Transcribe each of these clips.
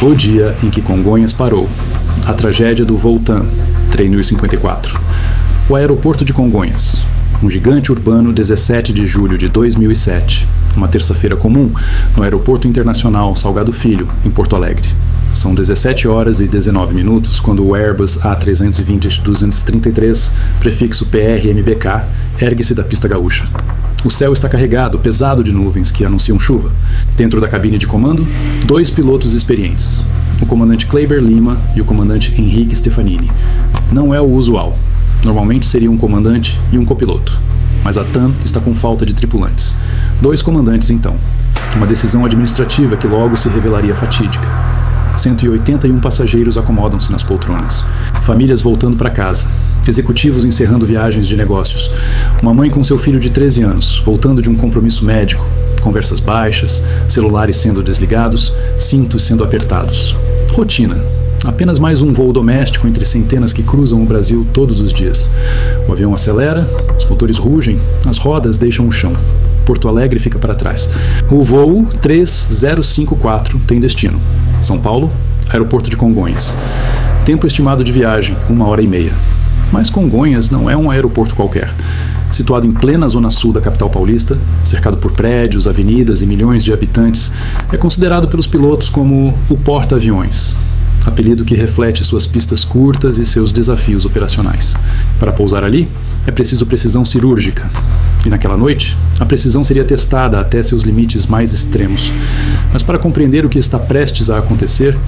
O dia em que Congonhas parou. A tragédia do voo TAM 3054. O aeroporto de Congonhas. Um gigante urbano, 17 de julho de 2007. Uma terça-feira comum no Aeroporto Internacional Salgado Filho, em Porto Alegre. São 17 horas e 19 minutos quando o Airbus A320-233, prefixo PR-MBK, ergue-se da pista gaúcha. O céu está carregado, pesado de nuvens que anunciam chuva. Dentro da cabine de comando, 2 pilotos experientes. O comandante Kleiber Lima e o comandante Henrique Stefanini. Não é o usual. Normalmente seria um comandante e um copiloto. Mas a TAM está com falta de tripulantes. 2 comandantes, então. Uma decisão administrativa que logo se revelaria fatídica. 181 passageiros acomodam-se nas poltronas. Famílias voltando para casa. Executivos encerrando viagens de negócios. Uma mãe com seu filho de 13 anos, voltando de um compromisso médico. Conversas baixas, celulares sendo desligados, cintos sendo apertados. Rotina. Apenas mais um voo doméstico entre centenas que cruzam o Brasil todos os dias. O avião acelera, os motores rugem, as rodas deixam o chão. Porto Alegre fica para trás. O voo 3054 tem destino. São Paulo, aeroporto de Congonhas. Tempo estimado de viagem, 1h30. Mas Congonhas não é um aeroporto qualquer. Situado em plena zona sul da capital paulista, cercado por prédios, avenidas e milhões de habitantes, é considerado pelos pilotos como o porta-aviões. Apelido que reflete suas pistas curtas e seus desafios operacionais. Para pousar ali, é preciso precisão cirúrgica. E naquela noite, a precisão seria testada até seus limites mais extremos. Mas para compreender o que está prestes a acontecer,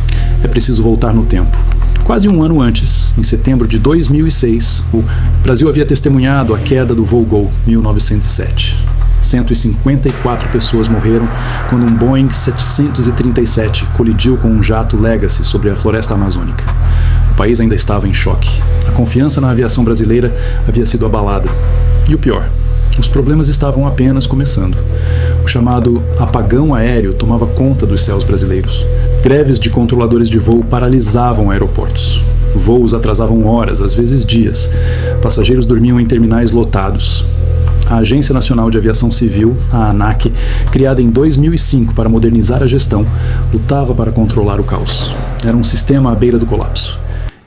é preciso voltar no tempo. Quase um ano antes, em setembro de 2006, o Brasil havia testemunhado a queda do voo Gol 1907. 154 pessoas morreram quando um Boeing 737 colidiu com um jato Legacy sobre a floresta amazônica. O país ainda estava em choque. A confiança na aviação brasileira havia sido abalada. E o pior, os problemas estavam apenas começando. O chamado apagão aéreo tomava conta dos céus brasileiros. Greves de controladores de voo paralisavam aeroportos. Voos atrasavam horas, às vezes dias. Passageiros dormiam em terminais lotados. A Agência Nacional de Aviação Civil, a ANAC, criada em 2005 para modernizar a gestão, lutava para controlar o caos. Era um sistema à beira do colapso.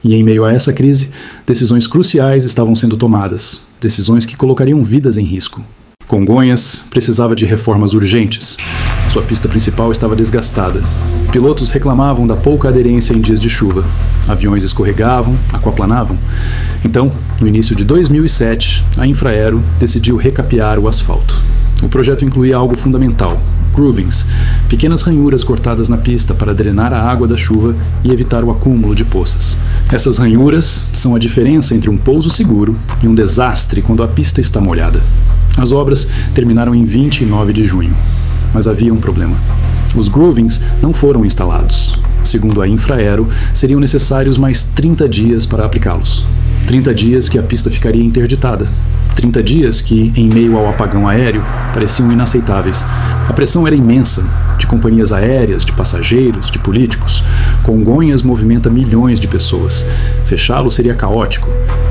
E em meio a essa crise, decisões cruciais estavam sendo tomadas. Decisões que colocariam vidas em risco. Congonhas precisava de reformas urgentes. Sua pista principal estava desgastada. Pilotos reclamavam da pouca aderência em dias de chuva. Aviões escorregavam, aquaplanavam. Então, no início de 2007, a Infraero decidiu recapear o asfalto. O projeto incluía algo fundamental: groovings, pequenas ranhuras cortadas na pista para drenar a água da chuva e evitar o acúmulo de poças. Essas ranhuras são a diferença entre um pouso seguro e um desastre quando a pista está molhada. As obras terminaram em 29 de junho. Mas havia um problema. Os groovings não foram instalados. Segundo a Infraero, seriam necessários mais 30 dias para aplicá-los. 30 dias que a pista ficaria interditada. 30 dias que, em meio ao apagão aéreo, pareciam inaceitáveis. A pressão era imensa, de companhias aéreas, de passageiros, de políticos. Congonhas movimenta milhões de pessoas. Fechá-lo seria caótico.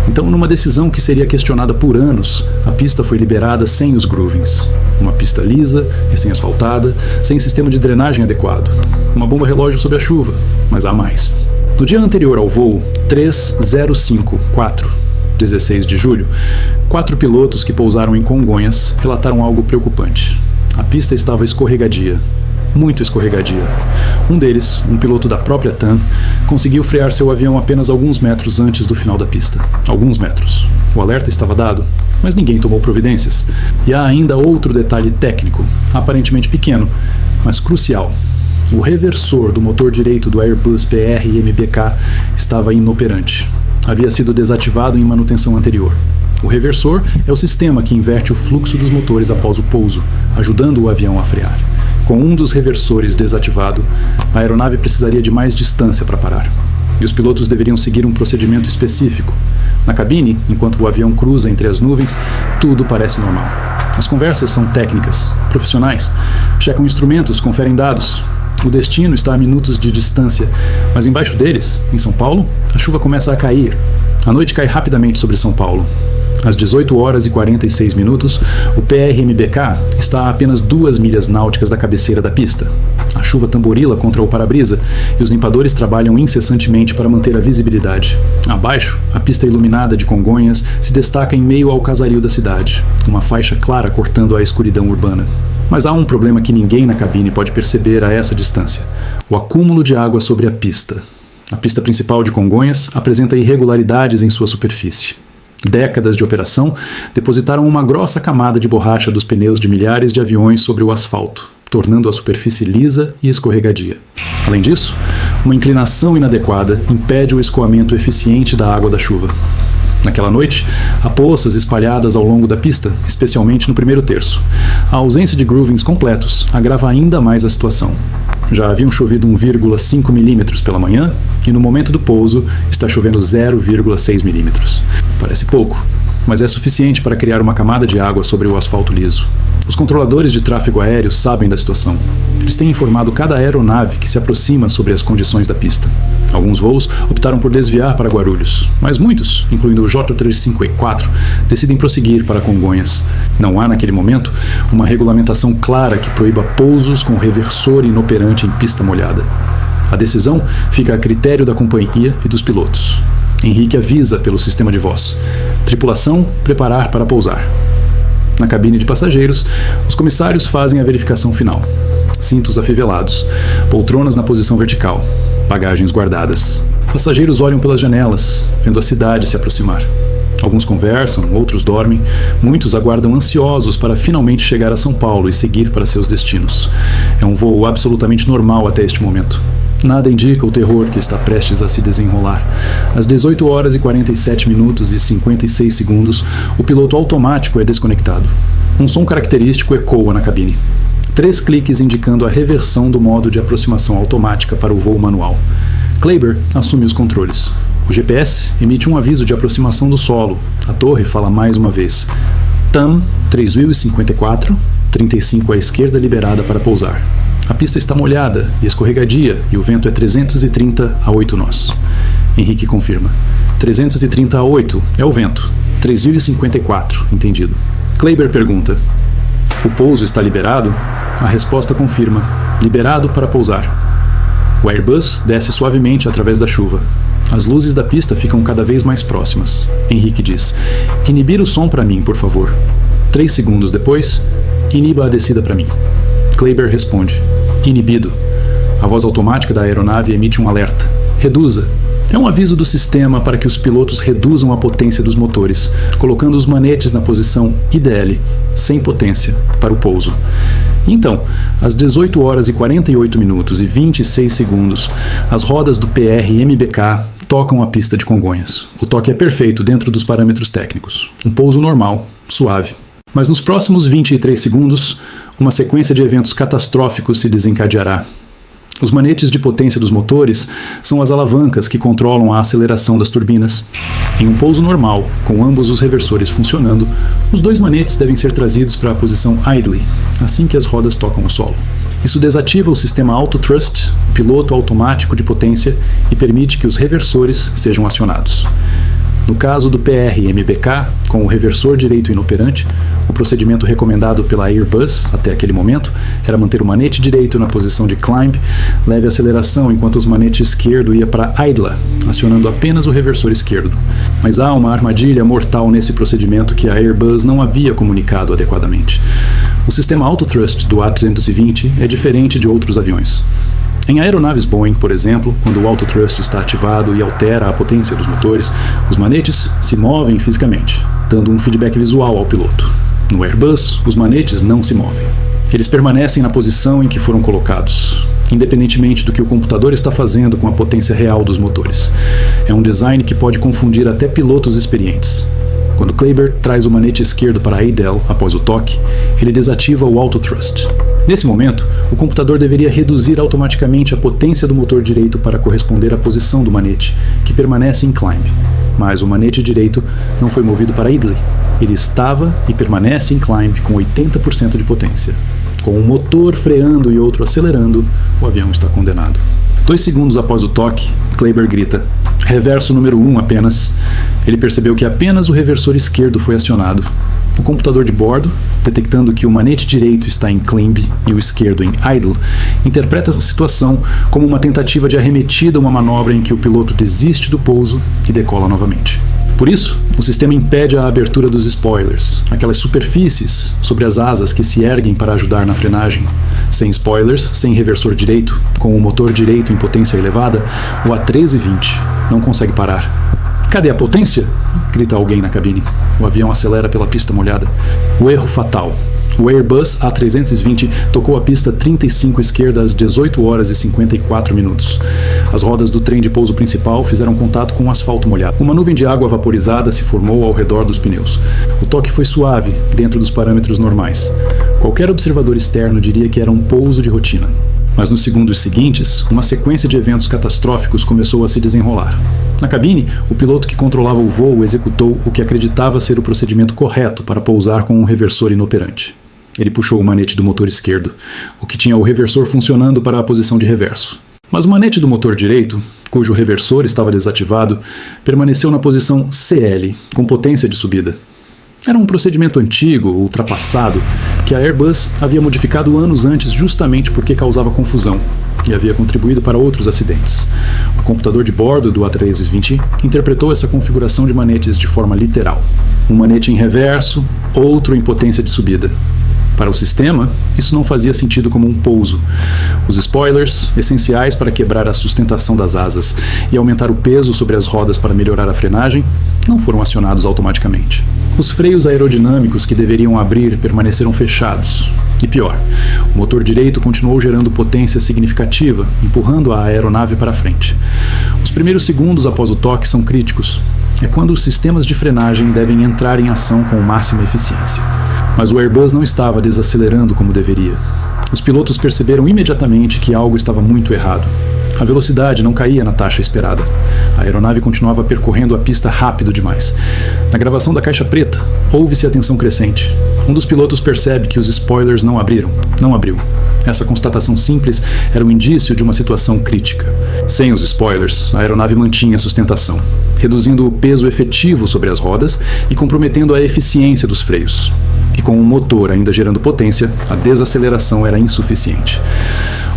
Então, numa decisão que seria questionada por anos, a pista foi liberada sem os groovings. Uma pista lisa, recém-asfaltada, sem sistema de drenagem adequado. Uma bomba relógio sob a chuva, mas há mais. No dia anterior ao voo 3054, 16 de julho, 4 pilotos que pousaram em Congonhas relataram algo preocupante. A pista estava escorregadia, muito escorregadia. Um deles, um piloto da própria TAM, conseguiu frear seu avião apenas alguns metros antes do final da pista. Alguns metros. O alerta estava dado, mas ninguém tomou providências. E há ainda outro detalhe técnico, aparentemente pequeno, mas crucial. O reversor do motor direito do Airbus PR-MBK estava inoperante. Havia sido desativado em manutenção anterior. O reversor é o sistema que inverte o fluxo dos motores após o pouso, ajudando o avião a frear. Com um dos reversores desativado, a aeronave precisaria de mais distância para parar. E os pilotos deveriam seguir um procedimento específico. Na cabine, enquanto o avião cruza entre as nuvens, tudo parece normal. As conversas são técnicas, profissionais, checam instrumentos, conferem dados. O destino está a minutos de distância, mas embaixo deles, em São Paulo, a chuva começa a cair. A noite cai rapidamente sobre São Paulo. Às 18 horas e 46 minutos, o PRMBK está a apenas 2 milhas náuticas da cabeceira da pista. A chuva tamborila contra o para-brisa e os limpadores trabalham incessantemente para manter a visibilidade. Abaixo, a pista iluminada de Congonhas se destaca em meio ao casario da cidade, uma faixa clara cortando a escuridão urbana. Mas há um problema que ninguém na cabine pode perceber a essa distância: o acúmulo de água sobre a pista. A pista principal de Congonhas apresenta irregularidades em sua superfície. Décadas de operação depositaram uma grossa camada de borracha dos pneus de milhares de aviões sobre o asfalto, tornando a superfície lisa e escorregadia. Além disso, uma inclinação inadequada impede o escoamento eficiente da água da chuva. Naquela noite, há poças espalhadas ao longo da pista, especialmente no primeiro terço. A ausência de groovings completos agrava ainda mais a situação. Já haviam chovido 1,5 milímetros pela manhã e no momento do pouso está chovendo 0,6 milímetros. Parece pouco, mas é suficiente para criar uma camada de água sobre o asfalto liso. Os controladores de tráfego aéreo sabem da situação. Eles têm informado cada aeronave que se aproxima sobre as condições da pista. Alguns voos optaram por desviar para Guarulhos, mas muitos, incluindo o J354, decidem prosseguir para Congonhas. Não há, naquele momento, uma regulamentação clara que proíba pousos com reversor inoperante em pista molhada. A decisão fica a critério da companhia e dos pilotos. Henrique avisa pelo sistema de voz: tripulação, preparar para pousar. Na cabine de passageiros, os comissários fazem a verificação final. Cintos afivelados, poltronas na posição vertical, bagagens guardadas. Passageiros olham pelas janelas, vendo a cidade se aproximar. Alguns conversam, outros dormem, muitos aguardam ansiosos para finalmente chegar a São Paulo e seguir para seus destinos. É um voo absolutamente normal até este momento. Nada indica o terror que está prestes a se desenrolar. Às 18 horas e 47 minutos e 56 segundos, o piloto automático é desconectado. Um som característico ecoa na cabine. 3 cliques indicando a reversão do modo de aproximação automática para o voo manual. Kleber assume os controles. O GPS emite um aviso de aproximação do solo. A torre fala mais uma vez: TAM 3054, 35 à esquerda liberada para pousar. A pista está molhada e escorregadia e o vento é 330 a 8 nós. Henrique confirma: 330 a 8 é o vento. 3054, entendido. Kleber pergunta: o pouso está liberado? A resposta confirma: liberado para pousar. O Airbus desce suavemente através da chuva. As luzes da pista ficam cada vez mais próximas. Henrique diz: inibir o som para mim, por favor. 3 segundos depois, iniba a descida para mim. Kleber responde: inibido. A voz automática da aeronave emite um alerta: reduza. É um aviso do sistema para que os pilotos reduzam a potência dos motores, colocando os manetes na posição IDL, sem potência, para o pouso. Então, às 18 horas e 48 minutos e 26 segundos, as rodas do PRMBK tocam a pista de Congonhas. O toque é perfeito dentro dos parâmetros técnicos. Um pouso normal, suave. Mas nos próximos 23 segundos, uma sequência de eventos catastróficos se desencadeará. Os manetes de potência dos motores são as alavancas que controlam a aceleração das turbinas. Em um pouso normal, com ambos os reversores funcionando, os 2 manetes devem ser trazidos para a posição idle, assim que as rodas tocam o solo. Isso desativa o sistema auto-thrust, piloto automático de potência, e permite que os reversores sejam acionados. No caso do PRMBK, com o reversor direito inoperante, o procedimento recomendado pela Airbus até aquele momento era manter o manete direito na posição de climb, leve aceleração enquanto o manete esquerdo ia para idle, acionando apenas o reversor esquerdo. Mas há uma armadilha mortal nesse procedimento que a Airbus não havia comunicado adequadamente. O sistema auto-thrust do A320 é diferente de outros aviões. Em aeronaves Boeing, por exemplo, quando o auto-thrust está ativado e altera a potência dos motores, os manetes se movem fisicamente, dando um feedback visual ao piloto. No Airbus, os manetes não se movem. Eles permanecem na posição em que foram colocados, independentemente do que o computador está fazendo com a potência real dos motores. É um design que pode confundir até pilotos experientes. Quando Kleber traz o manete esquerdo para a idle após o toque, ele desativa o auto-thrust. Nesse momento, o computador deveria reduzir automaticamente a potência do motor direito para corresponder à posição do manete, que permanece em climb. Mas o manete direito não foi movido para idle. Ele estava e permanece em climb com 80% de potência. Com um motor freando e outro acelerando, o avião está condenado. 2 segundos após o toque, Kleber grita: Reverso número 1 apenas. Ele percebeu que apenas o reversor esquerdo foi acionado. O computador de bordo, detectando que o manete direito está em climb e o esquerdo em idle, interpreta essa situação como uma tentativa de arremetida a uma manobra em que o piloto desiste do pouso e decola novamente. Por isso, o sistema impede a abertura dos spoilers, aquelas superfícies sobre as asas que se erguem para ajudar na frenagem. Sem spoilers, sem reversor direito, com o motor direito em potência elevada, o A320 não consegue parar. "Cadê a potência?" grita alguém na cabine. O avião acelera pela pista molhada. O erro fatal. O Airbus A320 tocou a pista 35 esquerda às 18 horas e 54 minutos. As rodas do trem de pouso principal fizeram contato com o asfalto molhado. Uma nuvem de água vaporizada se formou ao redor dos pneus. O toque foi suave, dentro dos parâmetros normais. Qualquer observador externo diria que era um pouso de rotina. Mas nos segundos seguintes, uma sequência de eventos catastróficos começou a se desenrolar. Na cabine, o piloto que controlava o voo executou o que acreditava ser o procedimento correto para pousar com um reversor inoperante. Ele puxou o manete do motor esquerdo, o que tinha o reversor funcionando para a posição de reverso. Mas o manete do motor direito, cujo reversor estava desativado, permaneceu na posição CL, com potência de subida. Era um procedimento antigo, ultrapassado, que a Airbus havia modificado anos antes justamente porque causava confusão e havia contribuído para outros acidentes. O computador de bordo do A320 interpretou essa configuração de manetes de forma literal. Um manete em reverso, outro em potência de subida. Para o sistema, isso não fazia sentido como um pouso. Os spoilers, essenciais para quebrar a sustentação das asas e aumentar o peso sobre as rodas para melhorar a frenagem, não foram acionados automaticamente. Os freios aerodinâmicos que deveriam abrir permaneceram fechados. E pior, o motor direito continuou gerando potência significativa, empurrando a aeronave para frente. Os primeiros segundos após o toque são críticos. É quando os sistemas de frenagem devem entrar em ação com máxima eficiência. Mas o Airbus não estava desacelerando como deveria. Os pilotos perceberam imediatamente que algo estava muito errado. A velocidade não caía na taxa esperada. A aeronave continuava percorrendo a pista rápido demais. Na gravação da caixa preta, ouve-se a tensão crescente. Um dos pilotos percebe que os spoilers não abriu. Essa constatação simples era um indício de uma situação crítica. Sem os spoilers, a aeronave mantinha a sustentação, reduzindo o peso efetivo sobre as rodas e comprometendo a eficiência dos freios. E com o motor ainda gerando potência, a desaceleração era insuficiente.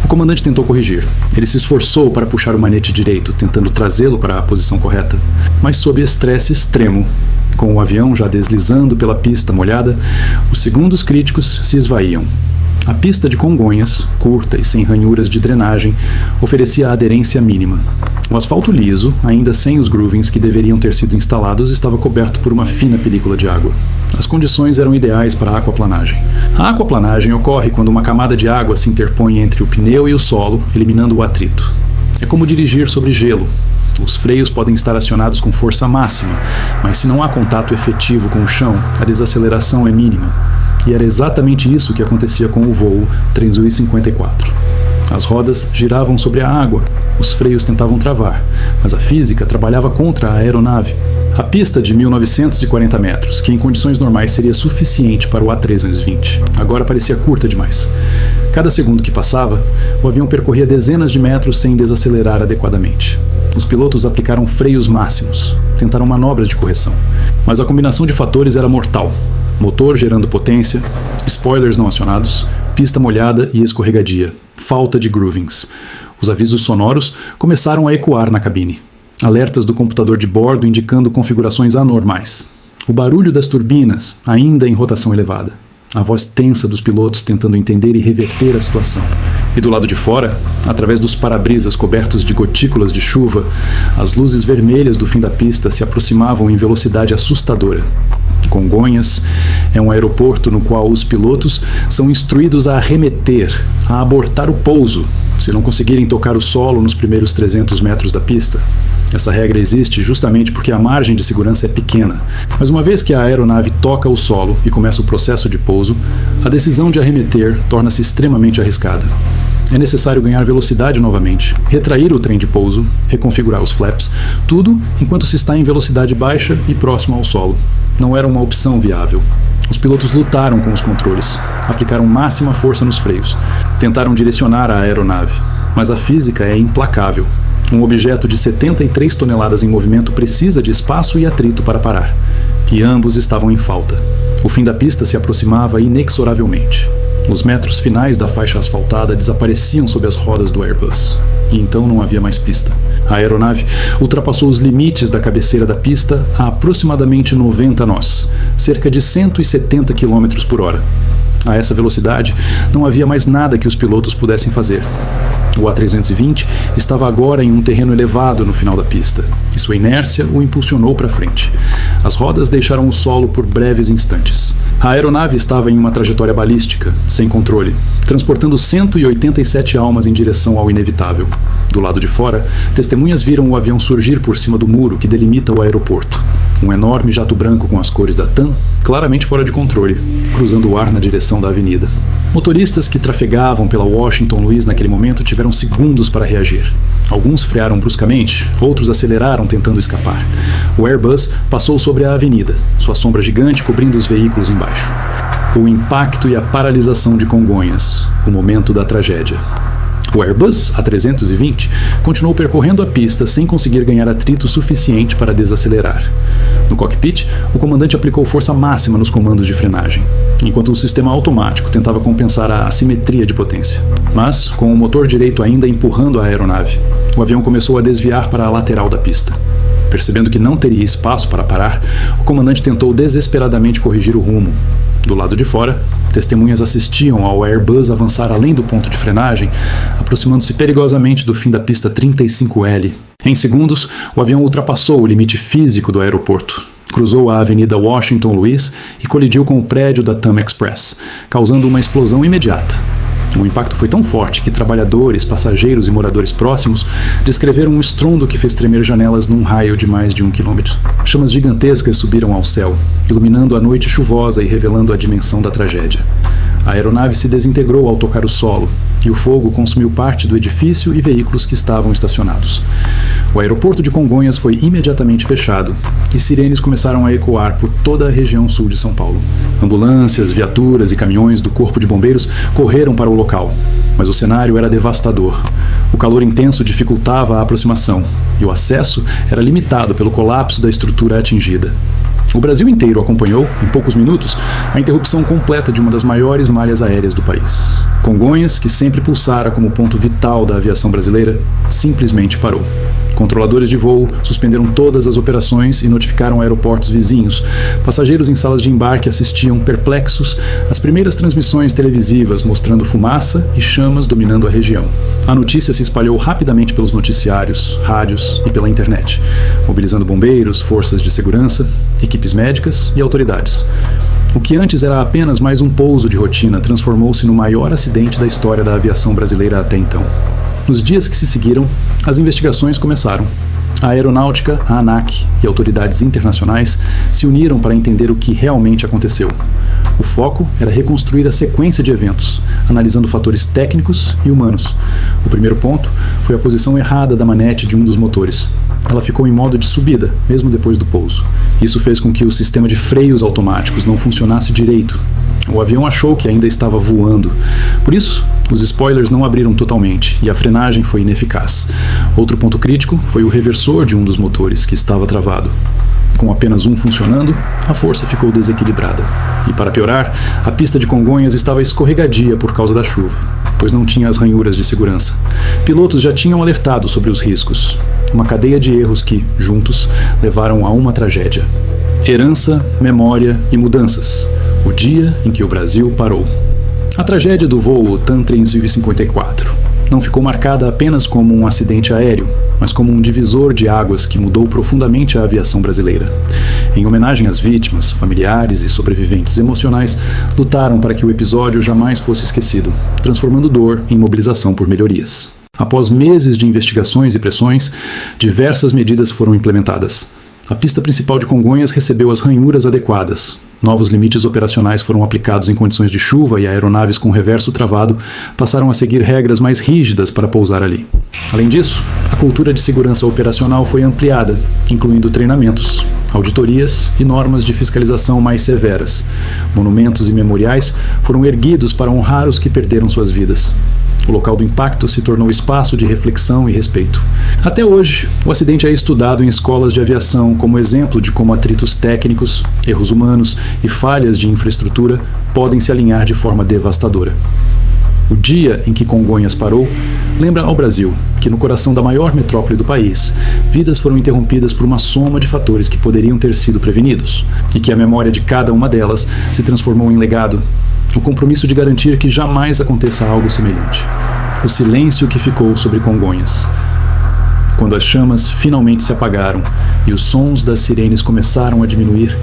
O comandante tentou corrigir. Ele se esforçou para puxar o manete direito, tentando trazê-lo para a posição correta, mas sob estresse extremo. Com o avião já deslizando pela pista molhada, os segundos críticos se esvaíam. A pista de Congonhas, curta e sem ranhuras de drenagem, oferecia a aderência mínima. O asfalto liso, ainda sem os groovings que deveriam ter sido instalados, estava coberto por uma fina película de água. As condições eram ideais para a aquaplanagem. A aquaplanagem ocorre quando uma camada de água se interpõe entre o pneu e o solo, eliminando o atrito. É como dirigir sobre gelo. Os freios podem estar acionados com força máxima, mas se não há contato efetivo com o chão, a desaceleração é mínima. E era exatamente isso que acontecia com o voo 354. As rodas giravam sobre a água, os freios tentavam travar, mas a física trabalhava contra a aeronave. A pista de 1940 metros, que em condições normais seria suficiente para o A320, agora parecia curta demais. Cada segundo que passava, o avião percorria dezenas de metros sem desacelerar adequadamente. Os pilotos aplicaram freios máximos, tentaram manobras de correção, mas a combinação de fatores era mortal. Motor gerando potência, spoilers não acionados, pista molhada e escorregadia, falta de groovings. Os avisos sonoros começaram a ecoar na cabine. Alertas do computador de bordo indicando configurações anormais. O barulho das turbinas, ainda em rotação elevada. A voz tensa dos pilotos tentando entender e reverter a situação. E do lado de fora, através dos para-brisas cobertos de gotículas de chuva, as luzes vermelhas do fim da pista se aproximavam em velocidade assustadora. Congonhas é um aeroporto no qual os pilotos são instruídos a arremeter, a abortar o pouso, se não conseguirem tocar o solo nos primeiros 300 metros da pista. Essa regra existe justamente porque a margem de segurança é pequena, mas uma vez que a aeronave toca o solo e começa o processo de pouso, a decisão de arremeter torna-se extremamente arriscada. É necessário ganhar velocidade novamente, retrair o trem de pouso, reconfigurar os flaps, tudo enquanto se está em velocidade baixa e próximo ao solo. Não era uma opção viável. Os pilotos lutaram com os controles, aplicaram máxima força nos freios, tentaram direcionar a aeronave, mas a física é implacável. Um objeto de 73 toneladas em movimento precisa de espaço e atrito para parar. E ambos estavam em falta. O fim da pista se aproximava inexoravelmente. Os metros finais da faixa asfaltada desapareciam sob as rodas do Airbus. E então não havia mais pista. A aeronave ultrapassou os limites da cabeceira da pista a aproximadamente 90 nós, cerca de 170 km por hora. A essa velocidade, não havia mais nada que os pilotos pudessem fazer. O A320 estava agora em um terreno elevado no final da pista, e sua inércia o impulsionou para frente. As rodas deixaram o solo por breves instantes. A aeronave estava em uma trajetória balística, sem controle, transportando 187 almas em direção ao inevitável. Do lado de fora, testemunhas viram o avião surgir por cima do muro que delimita o aeroporto. Um enorme jato branco com as cores da TAM, claramente fora de controle, cruzando o ar na direção da avenida. Motoristas que trafegavam pela Washington Luiz naquele momento tiveram segundos para reagir. Alguns frearam bruscamente, outros aceleraram tentando escapar. O Airbus passou sobre a avenida, sua sombra gigante cobrindo os veículos embaixo. O impacto e a paralisação de Congonhas, o momento da tragédia. O Airbus A320 continuou percorrendo a pista sem conseguir ganhar atrito suficiente para desacelerar. No cockpit, o comandante aplicou força máxima nos comandos de frenagem, enquanto o sistema automático tentava compensar a assimetria de potência. Mas, com o motor direito ainda empurrando a aeronave, o avião começou a desviar para a lateral da pista. Percebendo que não teria espaço para parar, o comandante tentou desesperadamente corrigir o rumo. Do lado de fora, testemunhas assistiam ao Airbus avançar além do ponto de frenagem, aproximando-se perigosamente do fim da pista 35L. Em segundos, o avião ultrapassou o limite físico do aeroporto, cruzou a Avenida Washington Luiz e colidiu com o prédio da TAM Express, causando uma explosão imediata. O impacto foi tão forte que trabalhadores, passageiros e moradores próximos descreveram um estrondo que fez tremer janelas num raio de mais de 1 quilômetro. Chamas gigantescas subiram ao céu, iluminando a noite chuvosa e revelando a dimensão da tragédia. A aeronave se desintegrou ao tocar o solo, e o fogo consumiu parte do edifício e veículos que estavam estacionados. O aeroporto de Congonhas foi imediatamente fechado, e sirenes começaram a ecoar por toda a região sul de São Paulo. Ambulâncias, viaturas e caminhões do Corpo de Bombeiros correram para o local, mas o cenário era devastador. O calor intenso dificultava a aproximação, e o acesso era limitado pelo colapso da estrutura atingida. O Brasil inteiro acompanhou, em poucos minutos, a interrupção completa de uma das maiores malhas aéreas do país. Congonhas, que sempre pulsara como ponto vital da aviação brasileira, simplesmente parou. Controladores de voo suspenderam todas as operações e notificaram aeroportos vizinhos. Passageiros em salas de embarque assistiam perplexos às primeiras transmissões televisivas mostrando fumaça e chamas dominando a região. A notícia se espalhou rapidamente pelos noticiários, rádios e pela internet, mobilizando bombeiros, forças de segurança, equipes médicas e autoridades. O que antes era apenas mais um pouso de rotina transformou-se no maior acidente da história da aviação brasileira até então. Nos dias que se seguiram, as investigações começaram. A aeronáutica, a ANAC e autoridades internacionais se uniram para entender o que realmente aconteceu. O foco era reconstruir a sequência de eventos, analisando fatores técnicos e humanos. O primeiro ponto foi a posição errada da manete de um dos motores. Ela ficou em modo de subida, mesmo depois do pouso. Isso fez com que o sistema de freios automáticos não funcionasse direito. O avião achou que ainda estava voando. Por isso, os spoilers não abriram totalmente e a frenagem foi ineficaz. Outro ponto crítico foi o reversor de um dos motores, que estava travado. Com apenas um funcionando, a força ficou desequilibrada. E para piorar, a pista de Congonhas estava escorregadia por causa da chuva, pois não tinha as ranhuras de segurança. Pilotos já tinham alertado sobre os riscos. Uma cadeia de erros que, juntos, levaram a uma tragédia. Herança, memória e mudanças. O dia em que o Brasil parou. A tragédia do voo TAM 354 não ficou marcada apenas como um acidente aéreo, mas como um divisor de águas que mudou profundamente a aviação brasileira. Em homenagem às vítimas, familiares e sobreviventes emocionais lutaram para que o episódio jamais fosse esquecido, transformando dor em mobilização por melhorias. Após meses de investigações e pressões, diversas medidas foram implementadas. A pista principal de Congonhas recebeu as ranhuras adequadas. Novos limites operacionais foram aplicados em condições de chuva e aeronaves com reverso travado passaram a seguir regras mais rígidas para pousar ali. Além disso, a cultura de segurança operacional foi ampliada, incluindo treinamentos, auditorias e normas de fiscalização mais severas. Monumentos e memoriais foram erguidos para honrar os que perderam suas vidas. O local do impacto se tornou espaço de reflexão e respeito. Até hoje, o acidente é estudado em escolas de aviação como exemplo de como atritos técnicos, erros humanos e falhas de infraestrutura podem se alinhar de forma devastadora. O dia em que Congonhas parou lembra ao Brasil que no coração da maior metrópole do país, vidas foram interrompidas por uma soma de fatores que poderiam ter sido prevenidos, e que a memória de cada uma delas se transformou em legado, o compromisso de garantir que jamais aconteça algo semelhante. O silêncio que ficou sobre Congonhas. Quando as chamas finalmente se apagaram e os sons das sirenes começaram a diminuir,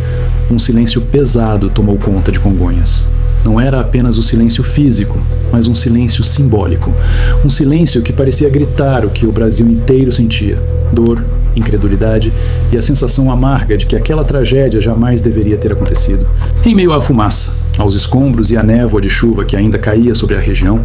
um silêncio pesado tomou conta de Congonhas. Não era apenas o silêncio físico, mas um silêncio simbólico. Um silêncio que parecia gritar o que o Brasil inteiro sentia: dor, incredulidade e a sensação amarga de que aquela tragédia jamais deveria ter acontecido. Em meio à fumaça, aos escombros e à névoa de chuva que ainda caía sobre a região,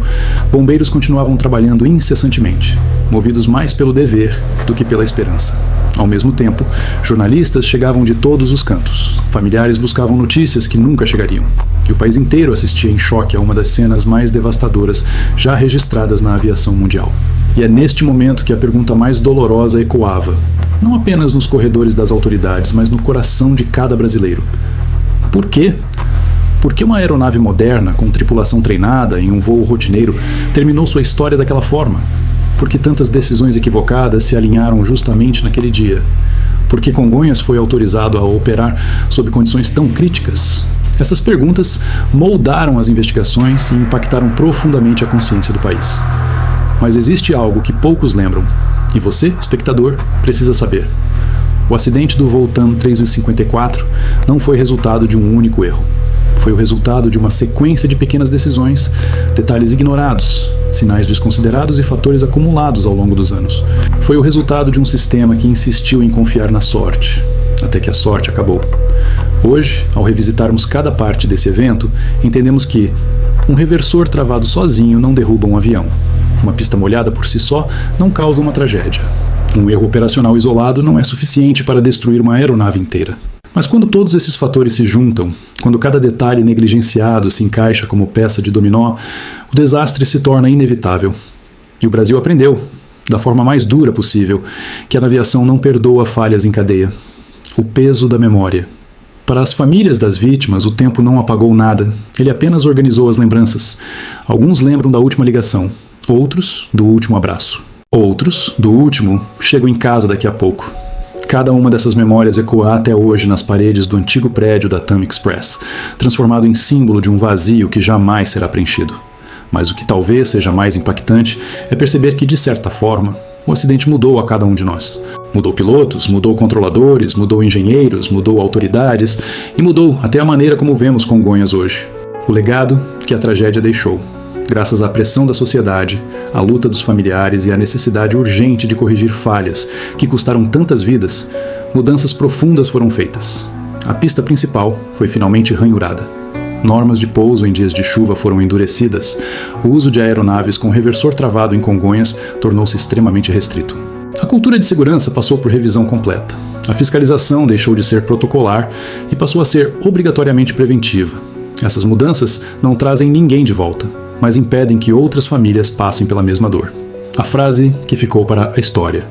bombeiros continuavam trabalhando incessantemente, movidos mais pelo dever do que pela esperança. Ao mesmo tempo, jornalistas chegavam de todos os cantos. Familiares buscavam notícias que nunca chegariam. E o país inteiro assistia em choque a uma das cenas mais devastadoras já registradas na aviação mundial. E é neste momento que a pergunta mais dolorosa ecoava, não apenas nos corredores das autoridades, mas no coração de cada brasileiro. Por quê? Por que uma aeronave moderna, com tripulação treinada em um voo rotineiro, terminou sua história daquela forma? Por que tantas decisões equivocadas se alinharam justamente naquele dia? Por que Congonhas foi autorizado a operar sob condições tão críticas? Essas perguntas moldaram as investigações e impactaram profundamente a consciência do país. Mas existe algo que poucos lembram, e você, espectador, precisa saber. O acidente do voo TAM 354 não foi resultado de um único erro. Foi o resultado de uma sequência de pequenas decisões, detalhes ignorados, sinais desconsiderados e fatores acumulados ao longo dos anos. Foi o resultado de um sistema que insistiu em confiar na sorte, até que a sorte acabou. Hoje, ao revisitarmos cada parte desse evento, entendemos que um reversor travado sozinho não derruba um avião. Uma pista molhada por si só não causa uma tragédia. Um erro operacional isolado não é suficiente para destruir uma aeronave inteira. Mas quando todos esses fatores se juntam, quando cada detalhe negligenciado se encaixa como peça de dominó, o desastre se torna inevitável. E o Brasil aprendeu, da forma mais dura possível, que a aviação não perdoa falhas em cadeia. O peso da memória. Para as famílias das vítimas, o tempo não apagou nada, ele apenas organizou as lembranças. Alguns lembram da última ligação, outros do último abraço. Outros, do último, chegam em casa daqui a pouco. Cada uma dessas memórias ecoa até hoje nas paredes do antigo prédio da TAM Express, transformado em símbolo de um vazio que jamais será preenchido. Mas o que talvez seja mais impactante é perceber que, de certa forma, o acidente mudou a cada um de nós. Mudou pilotos, mudou controladores, mudou engenheiros, mudou autoridades e mudou até a maneira como vemos Congonhas hoje. O legado que a tragédia deixou. Graças à pressão da sociedade, à luta dos familiares e à necessidade urgente de corrigir falhas que custaram tantas vidas, mudanças profundas foram feitas. A pista principal foi finalmente ranhurada. Normas de pouso em dias de chuva foram endurecidas. O uso de aeronaves com reversor travado em Congonhas tornou-se extremamente restrito. A cultura de segurança passou por revisão completa. A fiscalização deixou de ser protocolar e passou a ser obrigatoriamente preventiva. Essas mudanças não trazem ninguém de volta, mas impedem que outras famílias passem pela mesma dor. A frase que ficou para a história.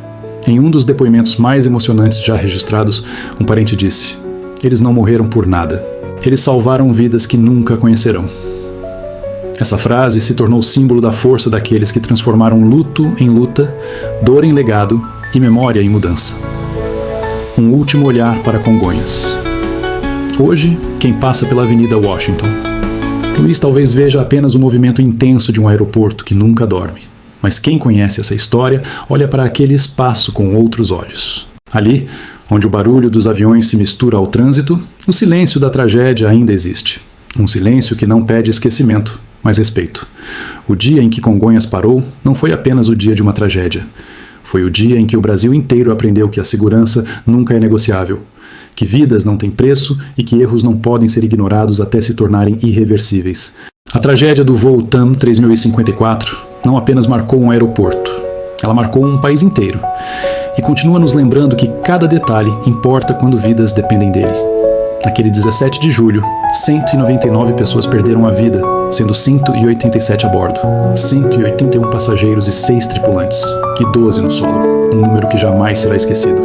Em um dos depoimentos mais emocionantes já registrados, um parente disse: "Eles não morreram por nada. Eles salvaram vidas que nunca conhecerão." Essa frase se tornou símbolo da força daqueles que transformaram luto em luta, dor em legado e memória em mudança. Um último olhar para Congonhas. Hoje, quem passa pela Avenida Washington, Luiz talvez veja apenas o movimento intenso de um aeroporto que nunca dorme. Mas quem conhece essa história olha para aquele espaço com outros olhos. Ali, onde o barulho dos aviões se mistura ao trânsito, o silêncio da tragédia ainda existe. Um silêncio que não pede esquecimento, mas respeito. O dia em que Congonhas parou não foi apenas o dia de uma tragédia. Foi o dia em que o Brasil inteiro aprendeu que a segurança nunca é negociável, que vidas não têm preço e que erros não podem ser ignorados até se tornarem irreversíveis. A tragédia do voo TAM 3054 não apenas marcou um aeroporto, ela marcou um país inteiro. e continua nos lembrando que cada detalhe importa quando vidas dependem dele. Naquele 17 de julho, 199 pessoas perderam a vida, sendo 187 a bordo, 181 passageiros e 6 tripulantes, e 12 no solo, um número que jamais será esquecido.